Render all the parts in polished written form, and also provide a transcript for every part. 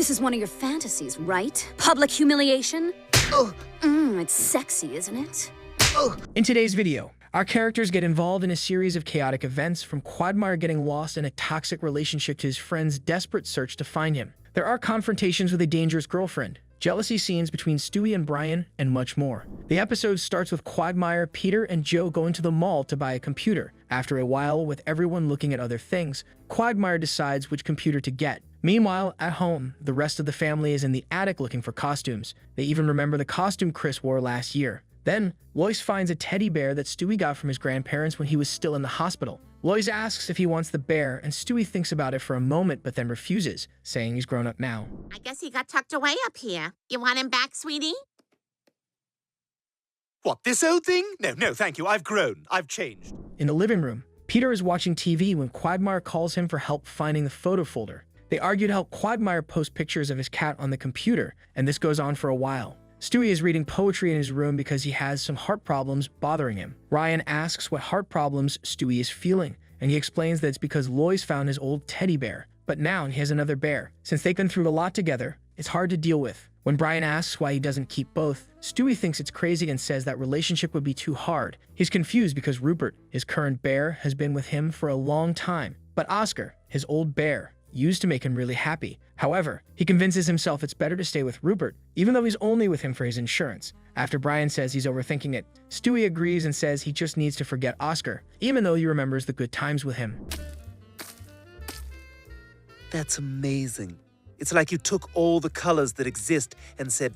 This is one of your fantasies, right? Public humiliation? Oh. It's sexy, isn't it? Oh. In today's video, our characters get involved in a series of chaotic events, from Quagmire getting lost in a toxic relationship to his friend's desperate search to find him. There are confrontations with a dangerous girlfriend, jealousy scenes between Stewie and Brian, and much more. The episode starts with Quagmire, Peter, and Joe going to the mall to buy a computer. After a while, with everyone looking at other things, Quagmire decides which computer to get. Meanwhile, at home, the rest of the family is in the attic looking for costumes. They even remember the costume Chris wore last year. Then, Lois finds a teddy bear that Stewie got from his grandparents when he was still in the hospital. Lois asks if he wants the bear, and Stewie thinks about it for a moment but then refuses, saying he's grown up now. I guess he got tucked away up here. You want him back, sweetie? What, this old thing? No, thank you. I've grown. I've changed. In the living room, Peter is watching TV when Quagmire calls him for help finding the photo folder. They argue to help Quagmire post pictures of his cat on the computer, and this goes on for a while. Stewie is reading poetry in his room because he has some heart problems bothering him. Ryan asks what heart problems Stewie is feeling, and he explains that it's because Lois found his old teddy bear, but now he has another bear. Since they've been through a lot together, it's hard to deal with. When Brian asks why he doesn't keep both, Stewie thinks it's crazy and says that relationship would be too hard. He's confused because Rupert, his current bear, has been with him for a long time, but Oscar, his old bear, used to make him really happy. However, he convinces himself it's better to stay with Rupert, even though he's only with him for his insurance. After Brian says he's overthinking it, Stewie agrees and says he just needs to forget Oscar, even though he remembers the good times with him. That's amazing. It's like you took all the colors that exist and said,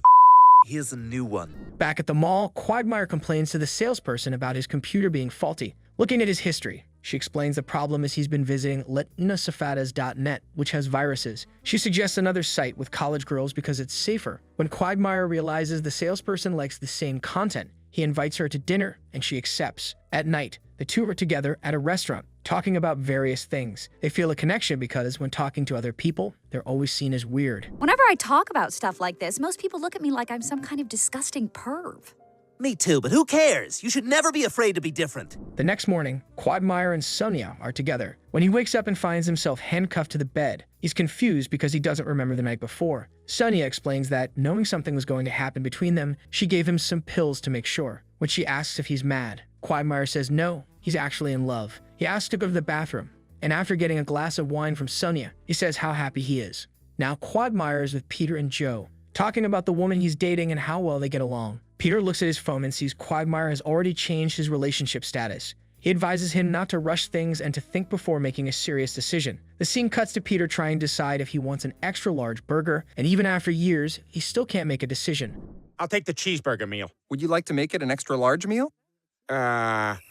here's a new one. Back at the mall, Quagmire complains to the salesperson about his computer being faulty. Looking at his history, she explains the problem is he's been visiting latinasafadas.net, which has viruses. She suggests another site with college girls because it's safer. When Quagmire realizes the salesperson likes the same content, he invites her to dinner, and she accepts. At night, the two are together at a restaurant, talking about various things. They feel a connection because when talking to other people, they're always seen as weird. Whenever I talk about stuff like this, most people look at me like I'm some kind of disgusting perv. Me too, but who cares? You should never be afraid to be different. The next morning, Quagmire and Sonia are together. When he wakes up and finds himself handcuffed to the bed, he's confused because he doesn't remember the night before. Sonia explains that, knowing something was going to happen between them, she gave him some pills to make sure. When she asks if he's mad, Quagmire says no, he's actually in love. He asks to go to the bathroom, and after getting a glass of wine from Sonia, he says how happy he is. Now Quagmire is with Peter and Joe, talking about the woman he's dating and how well they get along. Peter looks at his phone and sees Quagmire has already changed his relationship status. He advises him not to rush things and to think before making a serious decision. The scene cuts to Peter trying to decide if he wants an extra large burger, and even after years, he still can't make a decision. I'll take the cheeseburger meal. Would you like to make it an extra large meal? Back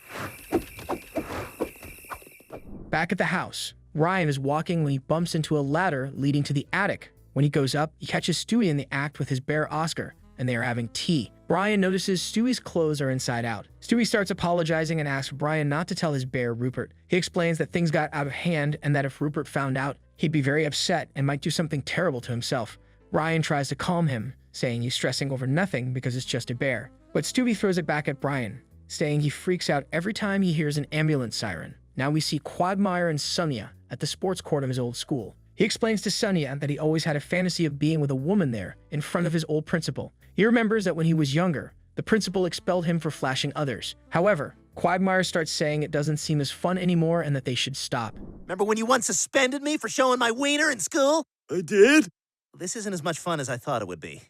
at the house, Ryan is walking when he bumps into a ladder leading to the attic. When he goes up, he catches Stewie in the act with his bear Oscar, and they are having tea. Brian notices Stewie's clothes are inside out. Stewie starts apologizing and asks Brian not to tell his bear Rupert. He explains that things got out of hand and that if Rupert found out, he'd be very upset and might do something terrible to himself. Brian tries to calm him, saying he's stressing over nothing because it's just a bear. But Stewie throws it back at Brian, saying he freaks out every time he hears an ambulance siren. Now we see Quagmire and Sonia at the sports court of his old school. He explains to Sonia that he always had a fantasy of being with a woman there in front of his old principal. He remembers that when he was younger, the principal expelled him for flashing others. However, Quagmire starts saying it doesn't seem as fun anymore and that they should stop. Remember when you once suspended me for showing my wiener in school? I did. This isn't as much fun as I thought it would be.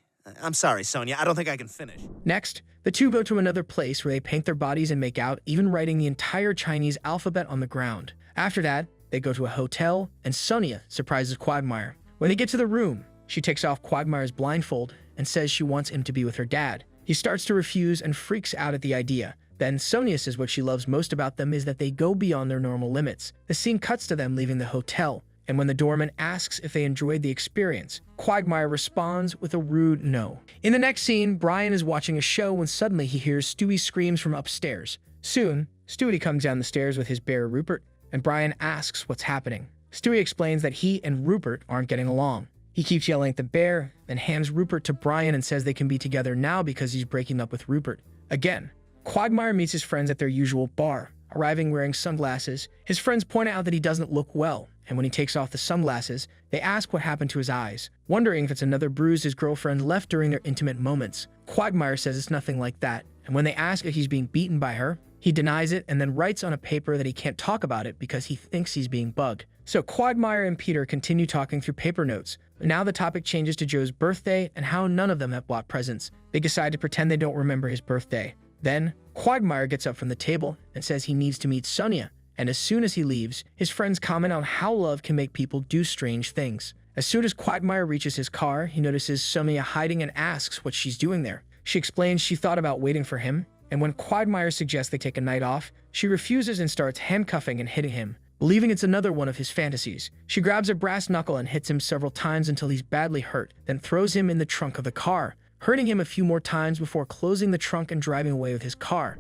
I'm sorry, Sonia. I don't think I can finish. Next, the two go to another place where they paint their bodies and make out, even writing the entire Chinese alphabet on the ground. After that, they go to a hotel, and Sonia surprises Quagmire. When they get to the room, she takes off Quagmire's blindfold and says she wants him to be with her dad. He starts to refuse and freaks out at the idea. Then Sonia says what she loves most about them is that they go beyond their normal limits. The scene cuts to them leaving the hotel, and when the doorman asks if they enjoyed the experience, Quagmire responds with a rude no. In the next scene, Brian is watching a show when suddenly he hears Stewie's screams from upstairs. Soon, Stewie comes down the stairs with his bear Rupert, and Brian asks what's happening. Stewie explains that he and Rupert aren't getting along. He keeps yelling at the bear, then hands Rupert to Brian and says they can be together now because he's breaking up with Rupert. Again, Quagmire meets his friends at their usual bar. Arriving wearing sunglasses, his friends point out that he doesn't look well, and when he takes off the sunglasses, they ask what happened to his eyes, wondering if it's another bruise his girlfriend left during their intimate moments. Quagmire says it's nothing like that, and when they ask if he's being beaten by her, he denies it and then writes on a paper that he can't talk about it because he thinks he's being bugged. So Quagmire and Peter continue talking through paper notes. Now the topic changes to Joe's birthday and how none of them have bought presents. They decide to pretend they don't remember his birthday. Then, Quagmire gets up from the table and says he needs to meet Sonia, and as soon as he leaves, his friends comment on how love can make people do strange things. As soon as Quagmire reaches his car, he notices Sonia hiding and asks what she's doing there. She explains she thought about waiting for him, and when Quagmire suggests they take a night off, she refuses and starts handcuffing and hitting him, believing it's another one of his fantasies. She grabs a brass knuckle and hits him several times until he's badly hurt, then throws him in the trunk of the car, hurting him a few more times before closing the trunk and driving away with his car.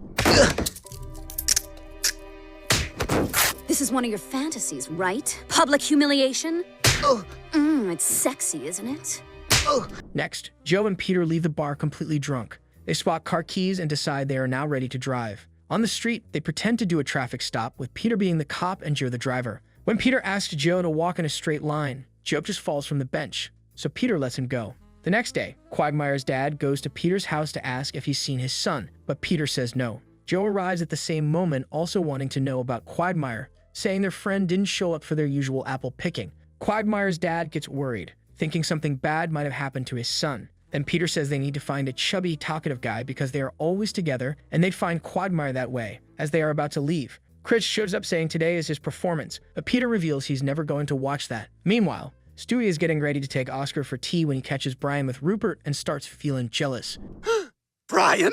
This is one of your fantasies, right? Public humiliation? It's sexy, isn't it? Next, Joe and Peter leave the bar completely drunk. They spot car keys and decide they are now ready to drive. On the street, they pretend to do a traffic stop, with Peter being the cop and Joe the driver. When Peter asks Joe to walk in a straight line, Joe just falls from the bench, so Peter lets him go. The next day, Quagmire's dad goes to Peter's house to ask if he's seen his son, but Peter says no. Joe arrives at the same moment, also wanting to know about Quagmire, saying their friend didn't show up for their usual apple picking. Quagmire's dad gets worried, thinking something bad might have happened to his son. Then Peter says they need to find a chubby, talkative guy because they are always together, and they'd find Quagmire that way, as they are about to leave. Chris shows up saying today is his performance, but Peter reveals he's never going to watch that. Meanwhile, Stewie is getting ready to take Oscar for tea when he catches Brian with Rupert and starts feeling jealous. Brian?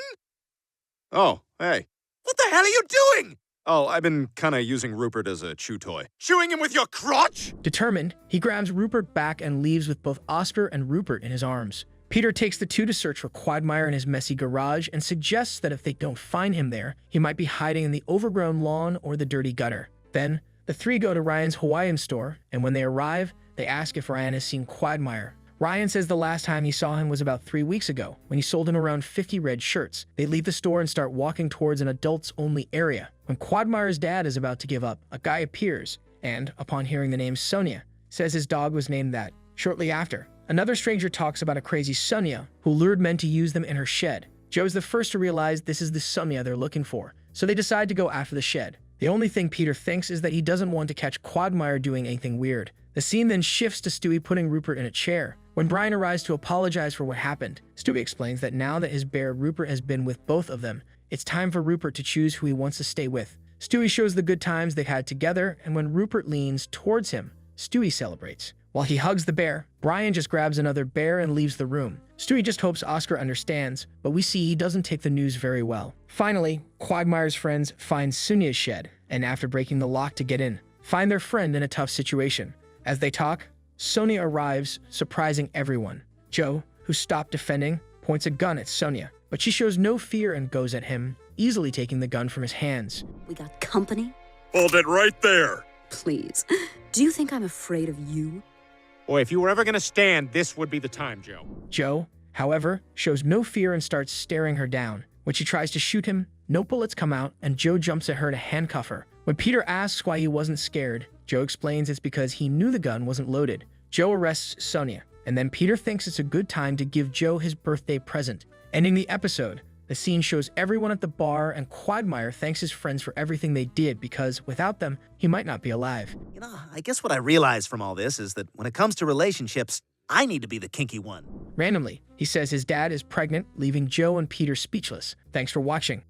Oh, hey. What the hell are you doing? Oh, I've been kinda using Rupert as a chew toy. Chewing him with your crotch? Determined, he grabs Rupert back and leaves with both Oscar and Rupert in his arms. Peter takes the two to search for Quagmire in his messy garage and suggests that if they don't find him there, he might be hiding in the overgrown lawn or the dirty gutter. Then, the three go to Ryan's Hawaiian store, and when they arrive, they ask if Ryan has seen Quagmire. Ryan says the last time he saw him was about 3 weeks ago, when he sold him around 50 red shirts. They leave the store and start walking towards an adults-only area. When Quagmire's dad is about to give up, a guy appears, and, upon hearing the name Sonia, says his dog was named that. Shortly after, another stranger talks about a crazy Sonia who lured men to use them in her shed. Joe's the first to realize this is the Sonia they're looking for, so they decide to go after the shed. The only thing Peter thinks is that he doesn't want to catch Quagmire doing anything weird. The scene then shifts to Stewie putting Rupert in a chair. When Brian arrives to apologize for what happened, Stewie explains that now that his bear Rupert has been with both of them, it's time for Rupert to choose who he wants to stay with. Stewie shows the good times they've had together, and when Rupert leans towards him, Stewie celebrates. While he hugs the bear, Brian just grabs another bear and leaves the room. Stewie just hopes Oscar understands, but we see he doesn't take the news very well. Finally, Quagmire's friends find Sonia's shed, and after breaking the lock to get in, find their friend in a tough situation. As they talk, Sonia arrives, surprising everyone. Joe, who stopped defending, points a gun at Sonia, but she shows no fear and goes at him, easily taking the gun from his hands. We got company? Hold it right there. Please. Do you think I'm afraid of you? Boy, if you were ever gonna stand, this would be the time, Joe. Joe, however, shows no fear and starts staring her down. When she tries to shoot him, no bullets come out, and Joe jumps at her to handcuff her. When Peter asks why he wasn't scared, Joe explains it's because he knew the gun wasn't loaded. Joe arrests Sonia, and then Peter thinks it's a good time to give Joe his birthday present. Ending the episode, the scene shows everyone at the bar, and Quagmire thanks his friends for everything they did because without them, he might not be alive. You know, I guess what I realized from all this is that when it comes to relationships, I need to be the kinky one. Randomly, he says his dad is pregnant, leaving Joe and Peter speechless. Thanks for watching.